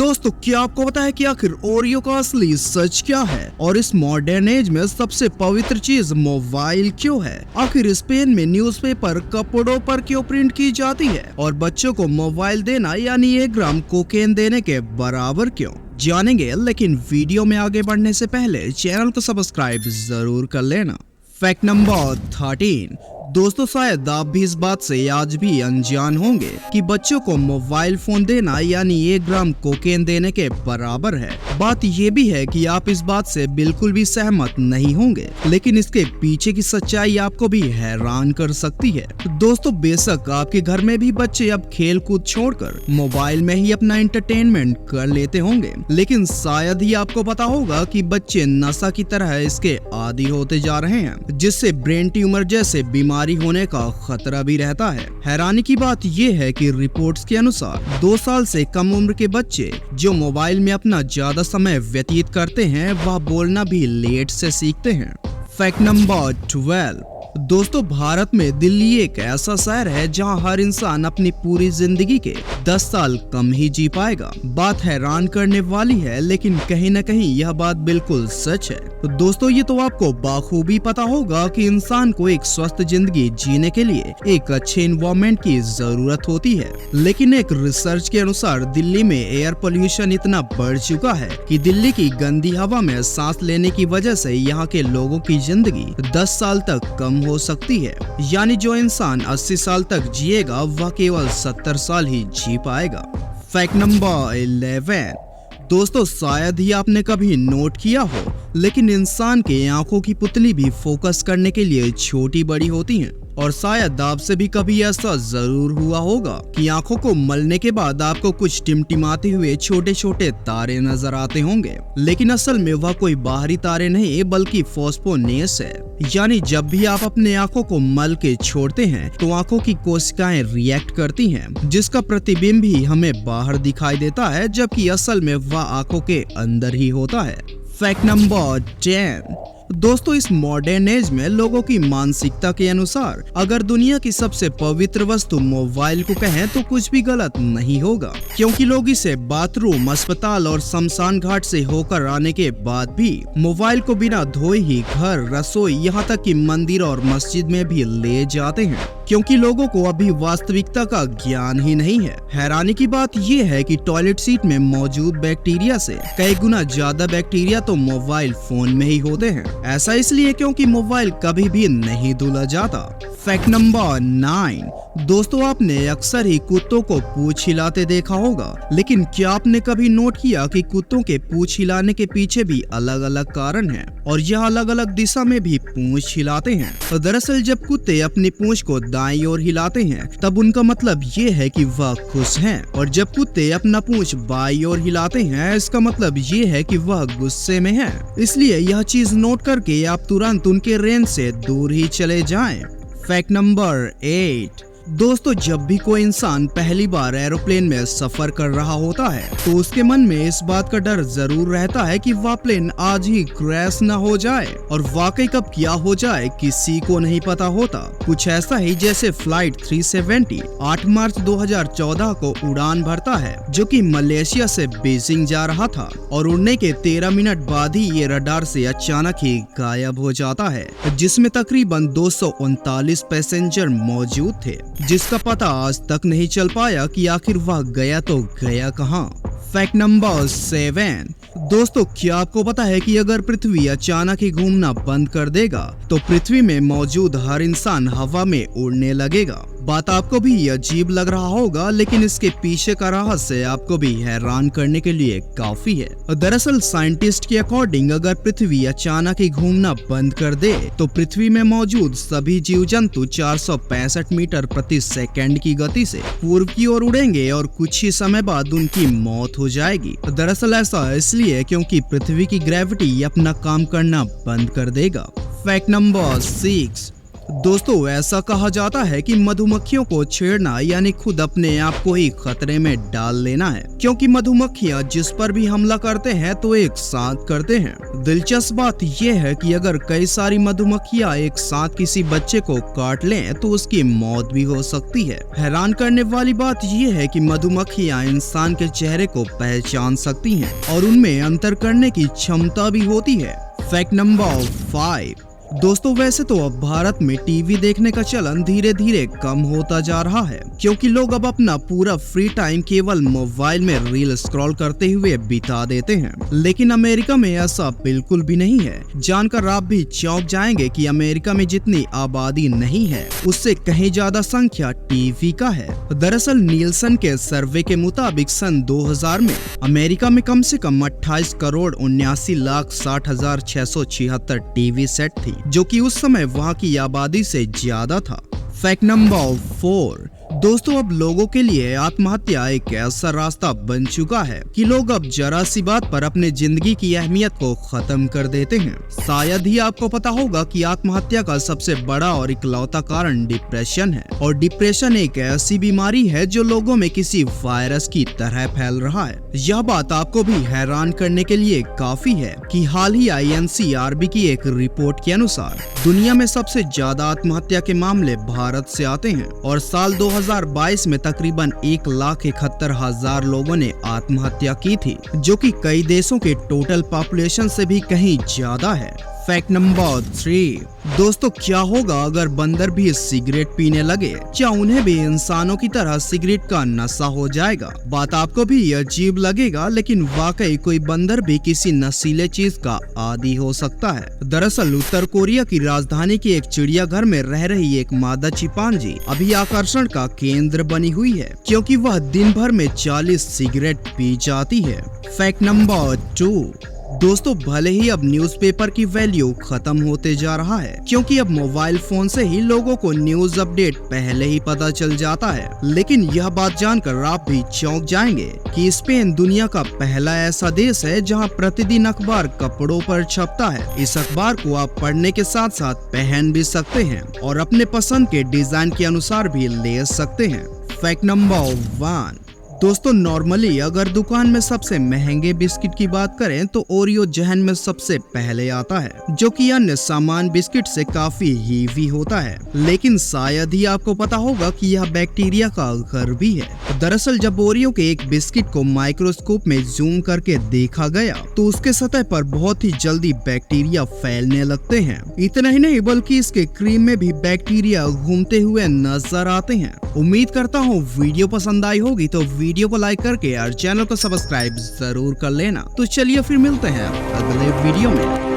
दोस्तों क्या आपको पता है कि आखिर ओरियो का असली सच क्या है और इस मॉडर्न एज में सबसे पवित्र चीज मोबाइल क्यों है? आखिर स्पेन में न्यूज़पेपर कपड़ों पर क्यों प्रिंट की जाती है और बच्चों को मोबाइल देना यानी 1 ग्राम कोकेन देने के बराबर क्यों? जानेंगे, लेकिन वीडियो में आगे बढ़ने से पहले चैनल को सब्सक्राइब जरूर कर लेना। Fact number 13। दोस्तों शायद आप भी इस बात से आज भी अनजान होंगे कि बच्चों को मोबाइल फोन देना यानी 1 ग्राम कोकेन देने के बराबर है। बात ये भी है कि आप इस बात से बिल्कुल भी सहमत नहीं होंगे, लेकिन इसके पीछे की सच्चाई आपको भी हैरान कर सकती है। दोस्तों बेशक आपके घर में भी बच्चे अब खेल कूद छोड़कर मोबाइल में ही अपना एंटरटेनमेंट कर लेते होंगे, लेकिन शायद ही आपको पता होगा कि बच्चे नशा की तरह इसके आदी होते जा रहे हैं, जिससे ब्रेन ट्यूमर जैसे बीमारी होने का खतरा भी रहता है। हैरानी की बात यह है कि रिपोर्ट्स के अनुसार 2 साल से कम उम्र के बच्चे जो मोबाइल में अपना ज्यादा समय व्यतीत करते हैं वह बोलना भी लेट से सीखते हैं। Fact number 12। दोस्तों भारत में दिल्ली एक ऐसा शहर है जहां हर इंसान अपनी पूरी जिंदगी के 10 साल कम ही जी पाएगा। बात हैरान करने वाली है, लेकिन कहीं न कहीं यह बात बिल्कुल सच है। तो दोस्तों ये तो आपको बाखूबी पता होगा कि इंसान को एक स्वस्थ जिंदगी जीने के लिए एक अच्छे एनवायरनमेंट की जरूरत होती है, लेकिन एक रिसर्च के अनुसार दिल्ली में एयर पोल्यूशन इतना बढ़ चुका है कि दिल्ली की गंदी हवा में सांस लेने की वजह से यहाँ के लोगों की जिंदगी 10 साल तक कम हो सकती है। यानी जो इंसान 80 साल तक जिएगा वह केवल 70 साल ही जी पाएगा। Fact number 11। दोस्तों शायद ही आपने कभी नोट किया हो, लेकिन इंसान के आंखों की पुतली भी फोकस करने के लिए छोटी बड़ी होती हैं। और शायद आपसे भी कभी ऐसा जरूर हुआ होगा कि आंखों को मलने के बाद आपको कुछ टिमटिमाते हुए छोटे छोटे तारे नजर आते होंगे, लेकिन असल में वह कोई बाहरी तारे नहीं बल्कि फॉस्फोनेस है। यानी जब भी आप अपने आंखों को मल के छोड़ते हैं तो आंखों की कोशिकाएं रिएक्ट करती हैं, जिसका प्रतिबिंब ही हमें बाहर दिखाई देता है, जबकि असल में वह आंखों के अंदर ही होता है। Fact number 10। दोस्तों इस मॉडर्न एज में लोगों की मानसिकता के अनुसार अगर दुनिया की सबसे पवित्र वस्तु मोबाइल को कहें तो कुछ भी गलत नहीं होगा, क्योंकि लोग इसे बाथरूम, अस्पताल और शमशान घाट से होकर आने के बाद भी मोबाइल को बिना धोए ही घर, रसोई, यहाँ तक कि मंदिर और मस्जिद में भी ले जाते हैं, क्योंकि लोगों को अभी वास्तविकता का ज्ञान ही नहीं है। हैरानी की बात यह है कि टॉयलेट सीट में मौजूद बैक्टीरिया से कई गुना ज्यादा बैक्टीरिया तो मोबाइल फोन में ही होते हैं। ऐसा इसलिए क्योंकि मोबाइल कभी भी नहीं धुला जाता। Fact number 9। दोस्तों आपने अक्सर ही कुत्तों को पूंछ हिलाते देखा होगा, लेकिन क्या आपने कभी नोट किया कि कुत्तों के पूंछ हिलाने के पीछे भी अलग अलग कारण हैं और यह अलग अलग दिशा में भी पूंछ हिलाते हैं। तो दरअसल जब कुत्ते अपनी पूंछ को दाईं ओर हिलाते हैं तब उनका मतलब ये है कि वह खुश हैं, और जब कुत्ते अपना पूंछ बाईं ओर हिलाते हैं इसका मतलब ये है कि वह गुस्से में है। इसलिए यह चीज नोट करके आप तुरंत उनके रेंज से दूर ही चले जाएं। Fact number 8। दोस्तों जब भी कोई इंसान पहली बार एरोप्लेन में सफर कर रहा होता है तो उसके मन में इस बात का डर जरूर रहता है कि वह प्लेन आज ही क्रैश न हो जाए, और वाकई कब क्या हो जाए किसी को नहीं पता होता। कुछ ऐसा ही जैसे फ्लाइट 370 8 मार्च 2014 को उड़ान भरता है, जो कि मलेशिया से बीजिंग जा रहा था, और उड़ने के 13 मिनट बाद ही ये रडार से अचानक ही गायब हो जाता है, जिसमें तकरीबन 239 पैसेंजर मौजूद थे, जिसका पता आज तक नहीं चल पाया कि आखिर वह गया तो गया कहां। Fact number 7। दोस्तों क्या आपको पता है कि अगर पृथ्वी अचानक ही घूमना बंद कर देगा तो पृथ्वी में मौजूद हर इंसान हवा में उड़ने लगेगा। बात आपको भी अजीब लग रहा होगा, लेकिन इसके पीछे का रहस्य आपको भी हैरान करने के लिए काफी है। दरअसल साइंटिस्ट के अकॉर्डिंग अगर पृथ्वी अचानक ही घूमना बंद कर दे तो पृथ्वी में मौजूद सभी जीव जंतु 465 मीटर प्रति सेकंड की गति से पूर्व की ओर उड़ेंगे और कुछ ही समय बाद उनकी मौत हो जाएगी। दरअसल ऐसा इसलिए क्योंकि पृथ्वी की ग्रेविटी अपना काम करना बंद कर देगा। Fact number 6। दोस्तों ऐसा कहा जाता है कि मधुमक्खियों को छेड़ना यानी खुद अपने आप को ही खतरे में डाल लेना है, क्योंकि मधुमक्खियां जिस पर भी हमला करते हैं तो एक साथ करते हैं। दिलचस्प बात यह है कि अगर कई सारी मधुमक्खियां एक साथ किसी बच्चे को काट लें तो उसकी मौत भी हो सकती है। हैरान करने वाली बात यह है कि मधुमक्खियां इंसान के चेहरे को पहचान सकती हैं और उनमें अंतर करने की क्षमता भी होती है। Fact number 5। दोस्तों वैसे तो अब भारत में टीवी देखने का चलन धीरे धीरे कम होता जा रहा है, क्योंकि लोग अब अपना पूरा फ्री टाइम केवल मोबाइल में रील स्क्रॉल करते हुए बिता देते हैं। लेकिन अमेरिका में ऐसा बिल्कुल भी नहीं है। जानकर आप भी चौंक जाएंगे कि अमेरिका में जितनी आबादी नहीं है उससे कहीं ज्यादा संख्या टीवी का है। दरअसल नीलसन के सर्वे के मुताबिक सन 2000 में अमेरिका में कम से कम 28,79,60,676 टीवी सेट थी, जो कि उस समय वहां की आबादी से ज्यादा था। Fact number 4। दोस्तों अब लोगों के लिए आत्महत्या एक ऐसा रास्ता बन चुका है कि लोग अब जरा सी बात पर अपने जिंदगी की अहमियत को खत्म कर देते हैं। शायद ही आपको पता होगा कि आत्महत्या का सबसे बड़ा और इकलौता कारण डिप्रेशन है, और डिप्रेशन एक ऐसी बीमारी है जो लोगों में किसी वायरस की तरह फैल रहा है। यह बात आपको भी हैरान करने के लिए काफी है कि हाल ही INCRB की एक रिपोर्ट के अनुसार दुनिया में सबसे ज्यादा आत्महत्या के मामले भारत से आते हैं, और साल 2022 में तकरीबन 1,71,000 लोगों ने आत्महत्या की थी, जो कि कई देशों के टोटल पॉपुलेशन से भी कहीं ज्यादा है। Fact number 3। दोस्तों क्या होगा अगर बंदर भी सिगरेट पीने लगे? क्या उन्हें भी इंसानों की तरह सिगरेट का नशा हो जाएगा? बात आपको भी अजीब लगेगा, लेकिन वाकई कोई बंदर भी किसी नशीले चीज का आदी हो सकता है। दरअसल उत्तर कोरिया की राजधानी के एक चिड़ियाघर में रह रही एक मादा चिंपांजी अभी आकर्षण का केंद्र बनी हुई है, क्योंकि वह दिन भर में 40 सिगरेट पी जाती है। Fact number 2। दोस्तों भले ही अब न्यूज़पेपर की वैल्यू खत्म होते जा रहा है, क्योंकि अब मोबाइल फोन से ही लोगों को न्यूज अपडेट पहले ही पता चल जाता है, लेकिन यह बात जानकर आप भी चौंक जाएंगे कि स्पेन दुनिया का पहला ऐसा देश है जहां प्रतिदिन अखबार कपड़ों पर छपता है। इस अखबार को आप पढ़ने के साथ साथ पहन भी सकते हैं और अपने पसंद के डिजाइन के अनुसार भी ले सकते हैं। Fact number 1। दोस्तों नॉर्मली अगर दुकान में सबसे महंगे बिस्किट की बात करें तो ओरियो जहन में सबसे पहले आता है, जो कि अन्य सामान बिस्किट से काफी हीवी होता है। लेकिन शायद ही आपको पता होगा कि यह बैक्टीरिया का घर भी है। दरअसल जब ओरियो के एक बिस्किट को माइक्रोस्कोप में जूम करके देखा गया तो उसके सतह पर बहुत ही जल्दी बैक्टीरिया फैलने लगते हैं। इतना ही नहीं बल्कि इसके क्रीम में भी बैक्टीरिया घूमते हुए नजर आते हैं। उम्मीद करता हूँ वीडियो पसंद आई होगी, तो वीडियो को लाइक करके और चैनल को सब्सक्राइब जरूर कर लेना। तो चलिए फिर मिलते हैं अगले वीडियो में।